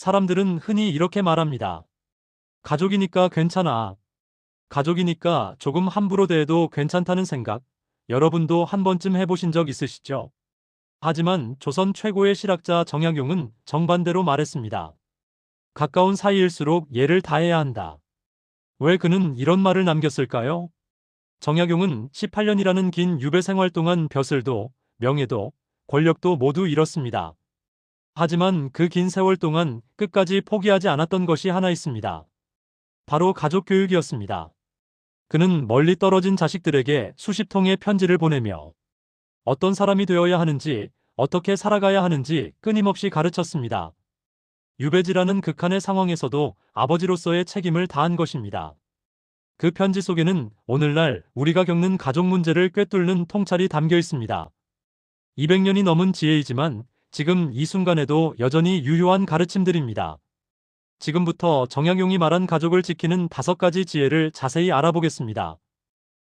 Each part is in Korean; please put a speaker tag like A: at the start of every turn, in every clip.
A: 사람들은 흔히 이렇게 말합니다. 가족이니까 괜찮아. 가족이니까 조금 함부로 대해도 괜찮다는 생각, 여러분도 한 번쯤 해보신 적 있으시죠? 하지만 조선 최고의 실학자 정약용은 정반대로 말했습니다. 가까운 사이일수록 예를 다해야 한다. 왜 그는 이런 말을 남겼을까요? 정약용은 18년이라는 긴 유배 생활 동안 벼슬도, 명예도, 권력도 모두 잃었습니다. 하지만 그 긴 세월 동안 끝까지 포기하지 않았던 것이 하나 있습니다. 바로 가족 교육이었습니다. 그는 멀리 떨어진 자식들에게 수십 통의 편지를 보내며 어떤 사람이 되어야 하는지, 어떻게 살아가야 하는지 끊임없이 가르쳤습니다. 유배지라는 극한의 상황에서도 아버지로서의 책임을 다한 것입니다. 그 편지 속에는 오늘날 우리가 겪는 가족 문제를 꿰뚫는 통찰이 담겨 있습니다. 200년이 넘은 지혜이지만 지금 이 순간에도 여전히 유효한 가르침들입니다. 지금부터 정약용이 말한 가족을 지키는 5가지 지혜를 자세히 알아보겠습니다.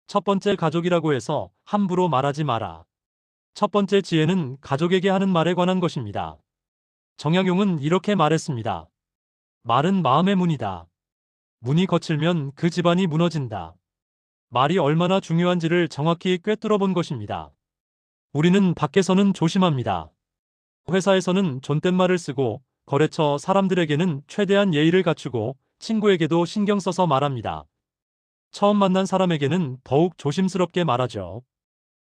A: 첫 번째, 가족이라고 해서 함부로 말하지 마라. 첫 번째 지혜는 가족에게 하는 말에 관한 것입니다. 정약용은 이렇게 말했습니다. 말은 마음의 문이다. 문이 거칠면 그 집안이 무너진다. 말이 얼마나 중요한지를 정확히 꿰뚫어 본 것입니다. 우리는 밖에서는 조심합니다. 회사에서는 존댓말을 쓰고 거래처 사람들에게는 최대한 예의를 갖추고 친구에게도 신경 써서 말합니다. 처음 만난 사람에게는 더욱 조심스럽게 말하죠.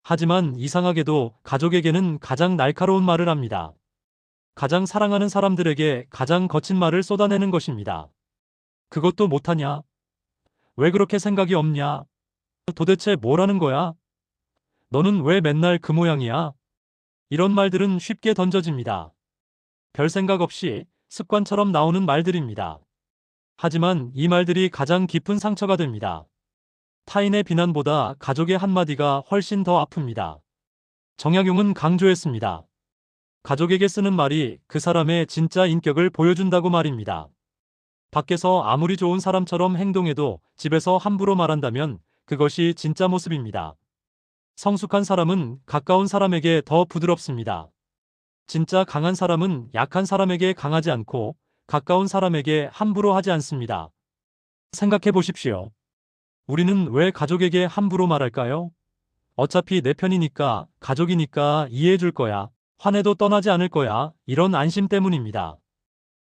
A: 하지만 이상하게도 가족에게는 가장 날카로운 말을 합니다. 가장 사랑하는 사람들에게 가장 거친 말을 쏟아내는 것입니다. 그것도 못하냐? 왜 그렇게 생각이 없냐? 도대체 뭐라는 거야? 너는 왜 맨날 그 모양이야? 이런 말들은 쉽게 던져집니다. 별 생각 없이 습관처럼 나오는 말들입니다. 하지만 이 말들이 가장 깊은 상처가 됩니다. 타인의 비난보다 가족의 한마디가 훨씬 더 아픕니다. 정약용은 강조했습니다. 가족에게 쓰는 말이 그 사람의 진짜 인격을 보여준다고 말입니다. 밖에서 아무리 좋은 사람처럼 행동해도 집에서 함부로 말한다면 그것이 진짜 모습입니다. 성숙한 사람은 가까운 사람에게 더 부드럽습니다. 진짜 강한 사람은 약한 사람에게 강하지 않고 가까운 사람에게 함부로 하지 않습니다. 생각해 보십시오. 우리는 왜 가족에게 함부로 말할까요? 어차피 내 편이니까, 가족이니까 이해해 줄 거야. 화내도 떠나지 않을 거야. 이런 안심 때문입니다.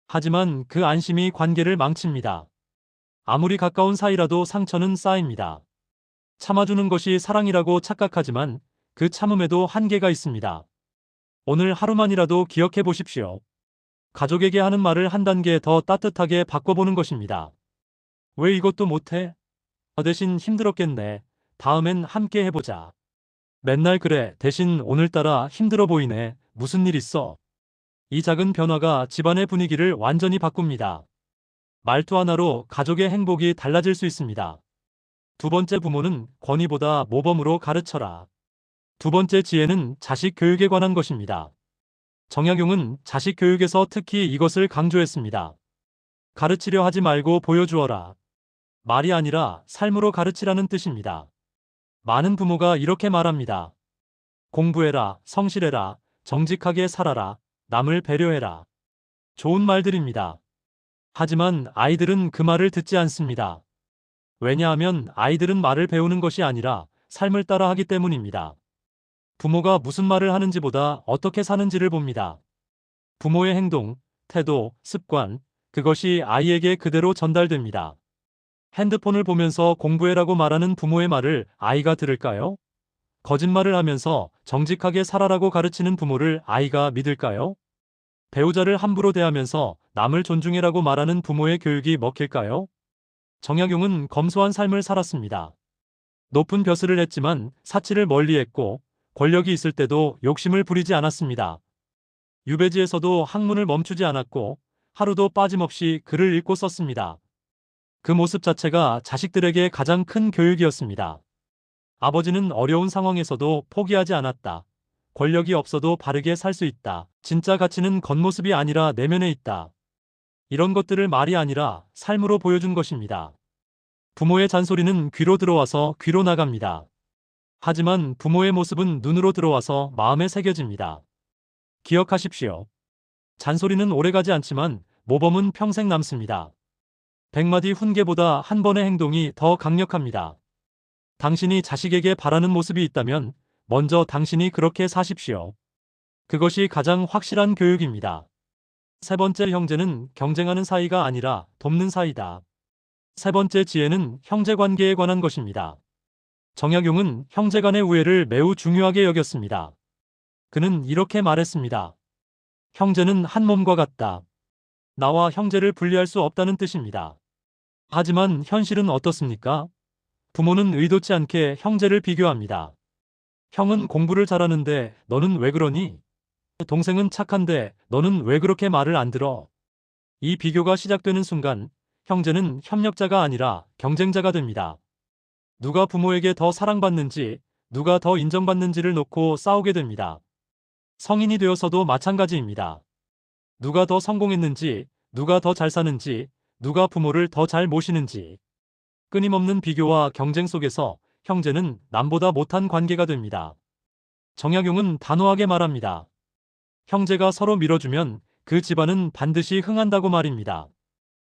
A: 하지만 그 안심이 관계를 망칩니다. 아무리 가까운 사이라도 상처는 쌓입니다. 참아주는 것이 사랑이라고 착각하지만 그 참음에도 한계가 있습니다. 오늘 하루만이라도 기억해 보십시오. 가족에게 하는 말을 한 단계 더 따뜻하게 바꿔보는 것입니다. 왜 이것도 못해? 대신 힘들었겠네. 다음엔 함께 해보자. 맨날 그래. 대신 오늘따라 힘들어 보이네. 무슨 일 있어? 이 작은 변화가 집안의 분위기를 완전히 바꿉니다. 말투 하나로 가족의 행복이 달라질 수 있습니다. 두 번째, 부모는 권위보다 모범으로 가르쳐라. 두 번째 지혜는 자식 교육에 관한 것입니다. 정약용은 자식 교육에서 특히 이것을 강조했습니다. 가르치려 하지 말고 보여주어라. 말이 아니라 삶으로 가르치라는 뜻입니다. 많은 부모가 이렇게 말합니다. 공부해라, 성실해라, 정직하게 살아라, 남을 배려해라. 좋은 말들입니다. 하지만 아이들은 그 말을 듣지 않습니다. 왜냐하면 아이들은 말을 배우는 것이 아니라 삶을 따라 하기 때문입니다. 부모가 무슨 말을 하는지보다 어떻게 사는지를 봅니다. 부모의 행동, 태도, 습관, 그것이 아이에게 그대로 전달됩니다. 핸드폰을 보면서 공부해라고 말하는 부모의 말을 아이가 들을까요? 거짓말을 하면서 정직하게 살아라고 가르치는 부모를 아이가 믿을까요? 배우자를 함부로 대하면서 남을 존중해라고 말하는 부모의 교육이 먹힐까요? 정약용은 검소한 삶을 살았습니다. 높은 벼슬을 했지만 사치를 멀리했고 권력이 있을 때도 욕심을 부리지 않았습니다. 유배지에서도 학문을 멈추지 않았고 하루도 빠짐없이 글을 읽고 썼습니다. 그 모습 자체가 자식들에게 가장 큰 교육이었습니다. 아버지는 어려운 상황에서도 포기하지 않았다. 권력이 없어도 바르게 살 수 있다. 진짜 가치는 겉모습이 아니라 내면에 있다. 이런 것들을 말이 아니라 삶으로 보여준 것입니다. 부모의 잔소리는 귀로 들어와서 귀로 나갑니다. 하지만 부모의 모습은 눈으로 들어와서 마음에 새겨집니다. 기억하십시오. 잔소리는 오래가지 않지만 모범은 평생 남습니다. 100마디 훈계보다 한 번의 행동이 더 강력합니다. 당신이 자식에게 바라는 모습이 있다면 먼저 당신이 그렇게 사십시오. 그것이 가장 확실한 교육입니다. 세 번째, 형제는 경쟁하는 사이가 아니라 돕는 사이다. 세 번째 지혜는 형제 관계에 관한 것입니다. 정약용은 형제 간의 우애를 매우 중요하게 여겼습니다. 그는 이렇게 말했습니다. 형제는 한 몸과 같다. 나와 형제를 분리할 수 없다는 뜻입니다. 하지만 현실은 어떻습니까? 부모는 의도치 않게 형제를 비교합니다. 형은 공부를 잘하는데 너는 왜 그러니? 동생은 착한데 너는 왜 그렇게 말을 안 들어? 이 비교가 시작되는 순간 형제는 협력자가 아니라 경쟁자가 됩니다. 누가 부모에게 더 사랑받는지, 누가 더 인정받는지를 놓고 싸우게 됩니다. 성인이 되어서도 마찬가지입니다. 누가 더 성공했는지, 누가 더 잘 사는지, 누가 부모를 더 잘 모시는지. 끊임없는 비교와 경쟁 속에서 형제는 남보다 못한 관계가 됩니다. 정약용은 단호하게 말합니다. 형제가 서로 밀어주면 그 집안은 반드시 흥한다고 말입니다.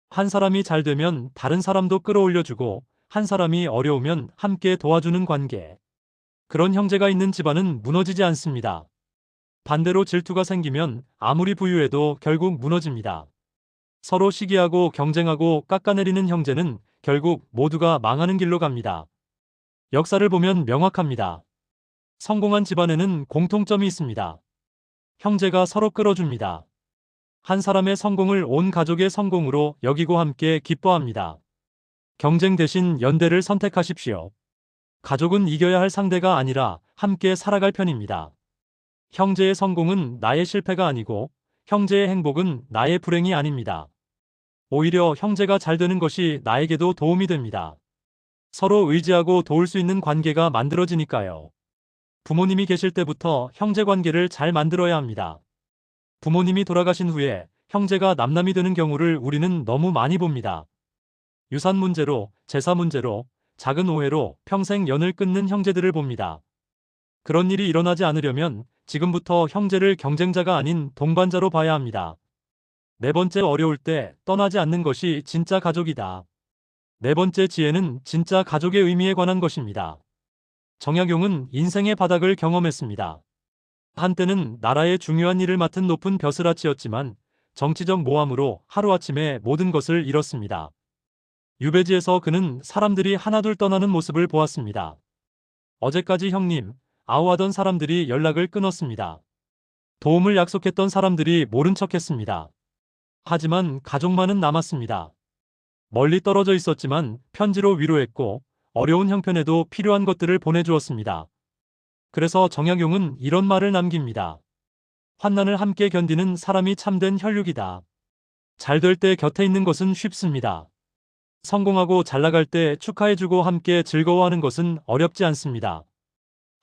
A: 한 사람이 잘 되면 다른 사람도 끌어올려주고 한 사람이 어려우면 함께 도와주는 관계. 그런 형제가 있는 집안은 무너지지 않습니다. 반대로 질투가 생기면 아무리 부유해도 결국 무너집니다. 서로 시기하고 경쟁하고 깎아내리는 형제는 결국 모두가 망하는 길로 갑니다. 역사를 보면 명확합니다. 성공한 집안에는 공통점이 있습니다. 형제가 서로 끌어줍니다. 한 사람의 성공을 온 가족의 성공으로 여기고 함께 기뻐합니다. 경쟁 대신 연대를 선택하십시오. 가족은 이겨야 할 상대가 아니라 함께 살아갈 편입니다. 형제의 성공은 나의 실패가 아니고 형제의 행복은 나의 불행이 아닙니다. 오히려 형제가 잘 되는 것이 나에게도 도움이 됩니다. 서로 의지하고 도울 수 있는 관계가 만들어지니까요. 부모님이 계실 때부터 형제 관계를 잘 만들어야 합니다. 부모님이 돌아가신 후에 형제가 남남이 되는 경우를 우리는 너무 많이 봅니다. 유산 문제로, 제사 문제로, 작은 오해로 평생 연을 끊는 형제들을 봅니다. 그런 일이 일어나지 않으려면 지금부터 형제를 경쟁자가 아닌 동반자로 봐야 합니다. 네 번째, 어려울 때 떠나지 않는 것이 진짜 가족이다. 네 번째 지혜는 진짜 가족의 의미에 관한 것입니다. 정약용은 인생의 바닥을 경험했습니다. 한때는 나라의 중요한 일을 맡은 높은 벼슬아치였지만 정치적 모함으로 하루아침에 모든 것을 잃었습니다. 유배지에서 그는 사람들이 하나둘 떠나는 모습을 보았습니다. 어제까지 형님, 아우하던 사람들이 연락을 끊었습니다. 도움을 약속했던 사람들이 모른 척했습니다. 하지만 가족만은 남았습니다. 멀리 떨어져 있었지만 편지로 위로했고 어려운 형편에도 필요한 것들을 보내주었습니다. 그래서 정약용은 이런 말을 남깁니다. 환난을 함께 견디는 사람이 참된 혈육이다. 잘 될 때 곁에 있는 것은 쉽습니다. 성공하고 잘 나갈 때 축하해주고 함께 즐거워하는 것은 어렵지 않습니다.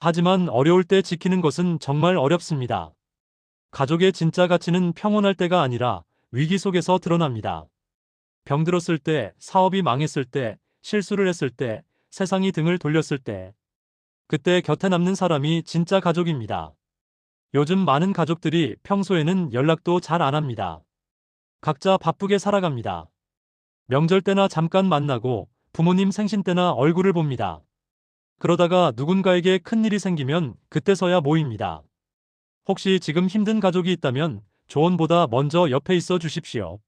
A: 하지만 어려울 때 지키는 것은 정말 어렵습니다. 가족의 진짜 가치는 평온할 때가 아니라 위기 속에서 드러납니다. 병들었을 때, 사업이 망했을 때, 실수를 했을 때, 세상이 등을 돌렸을 때, 그때 곁에 남는 사람이 진짜 가족입니다. 요즘 많은 가족들이 평소에는 연락도 잘 안 합니다. 각자 바쁘게 살아갑니다. 명절 때나 잠깐 만나고 부모님 생신 때나 얼굴을 봅니다. 그러다가 누군가에게 큰일이 생기면 그때서야 모입니다. 혹시 지금 힘든 가족이 있다면 조언보다 먼저 옆에 있어 주십시오.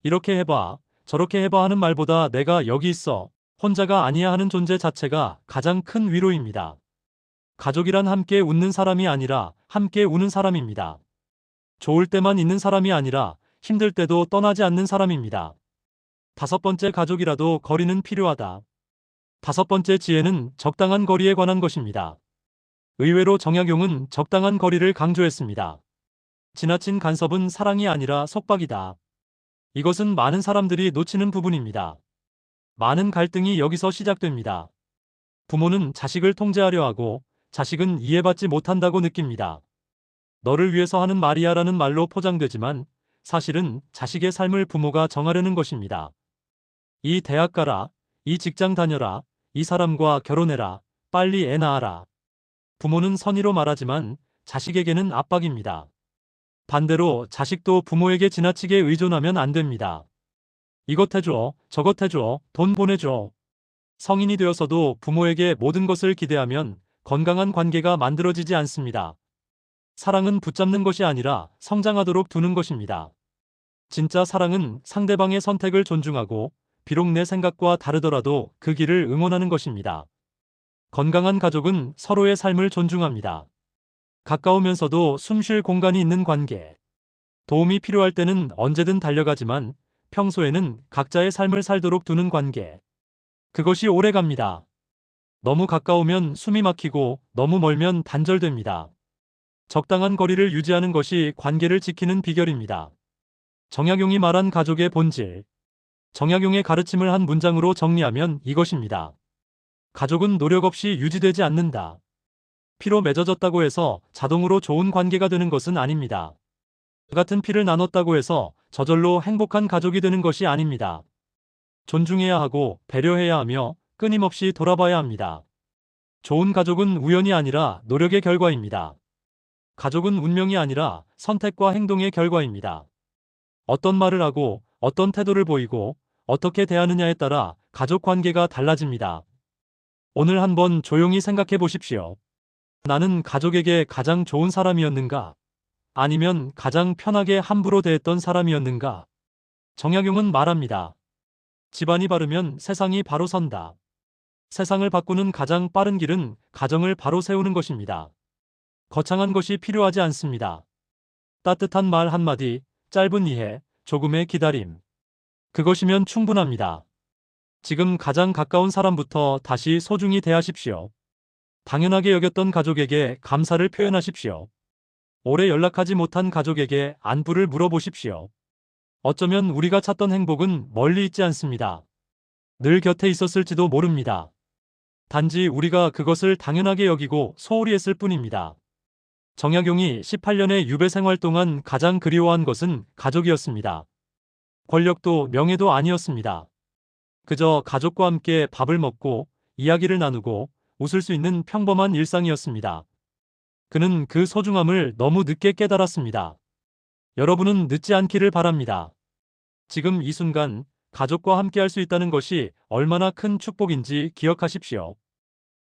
A: 이렇게 해봐, 저렇게 해봐 하는 말보다 내가 여기 있어, 혼자가 아니야 하는 존재 자체가 가장 큰 위로입니다. 가족이란 함께 웃는 사람이 아니라 함께 우는 사람입니다. 좋을 때만 있는 사람이 아니라 힘들 때도 떠나지 않는 사람입니다. 다섯 번째, 가족이라도 거리는 필요하다. 다섯 번째 지혜는 적당한 거리에 관한 것입니다. 의외로 정약용은 적당한 거리를 강조했습니다. 지나친 간섭은 사랑이 아니라 속박이다. 이것은 많은 사람들이 놓치는 부분입니다. 많은 갈등이 여기서 시작됩니다. 부모는 자식을 통제하려 하고 자식은 이해받지 못한다고 느낍니다. 너를 위해서 하는 말이야라는 말로 포장되지만 사실은 자식의 삶을 부모가 정하려는 것입니다. 이 대학 가라, 이 직장 다녀라, 이 사람과 결혼해라, 빨리 애 낳아라. 부모는 선의로 말하지만 자식에게는 압박입니다. 반대로 자식도 부모에게 지나치게 의존하면 안 됩니다. 이것 해줘, 저것 해줘, 돈 보내줘. 성인이 되어서도 부모에게 모든 것을 기대하면 건강한 관계가 만들어지지 않습니다. 사랑은 붙잡는 것이 아니라 성장하도록 두는 것입니다. 진짜 사랑은 상대방의 선택을 존중하고 비록 내 생각과 다르더라도 그 길을 응원하는 것입니다. 건강한 가족은 서로의 삶을 존중합니다. 가까우면서도 숨쉴 공간이 있는 관계. 도움이 필요할 때는 언제든 달려가지만 평소에는 각자의 삶을 살도록 두는 관계. 그것이 오래 갑니다. 너무 가까우면 숨이 막히고 너무 멀면 단절됩니다. 적당한 거리를 유지하는 것이 관계를 지키는 비결입니다. 정약용이 말한 가족의 본질. 정약용의 가르침을 한 문장으로 정리하면 이것입니다. 가족은 노력 없이 유지되지 않는다. 피로 맺어졌다고 해서 자동으로 좋은 관계가 되는 것은 아닙니다. 같은 피를 나눴다고 해서 저절로 행복한 가족이 되는 것이 아닙니다. 존중해야 하고 배려해야 하며 끊임없이 돌아봐야 합니다. 좋은 가족은 우연이 아니라 노력의 결과입니다. 가족은 운명이 아니라 선택과 행동의 결과입니다. 어떤 말을 하고 어떤 태도를 보이고 어떻게 대하느냐에 따라 가족 관계가 달라집니다. 오늘 한번 조용히 생각해 보십시오. 나는 가족에게 가장 좋은 사람이었는가? 아니면 가장 편하게 함부로 대했던 사람이었는가? 정약용은 말합니다. 집안이 바르면 세상이 바로 선다. 세상을 바꾸는 가장 빠른 길은 가정을 바로 세우는 것입니다. 거창한 것이 필요하지 않습니다. 따뜻한 말 한마디, 짧은 이해, 조금의 기다림. 그것이면 충분합니다. 지금 가장 가까운 사람부터 다시 소중히 대하십시오. 당연하게 여겼던 가족에게 감사를 표현하십시오. 오래 연락하지 못한 가족에게 안부를 물어보십시오. 어쩌면 우리가 찾던 행복은 멀리 있지 않습니다. 늘 곁에 있었을지도 모릅니다. 단지 우리가 그것을 당연하게 여기고 소홀히 했을 뿐입니다. 정약용이 18년의 유배 생활 동안 가장 그리워한 것은 가족이었습니다. 권력도 명예도 아니었습니다. 그저 가족과 함께 밥을 먹고 이야기를 나누고 웃을 수 있는 평범한 일상이었습니다. 그는 그 소중함을 너무 늦게 깨달았습니다. 여러분은 늦지 않기를 바랍니다. 지금 이 순간 가족과 함께 할 수 있다는 것이 얼마나 큰 축복인지 기억하십시오.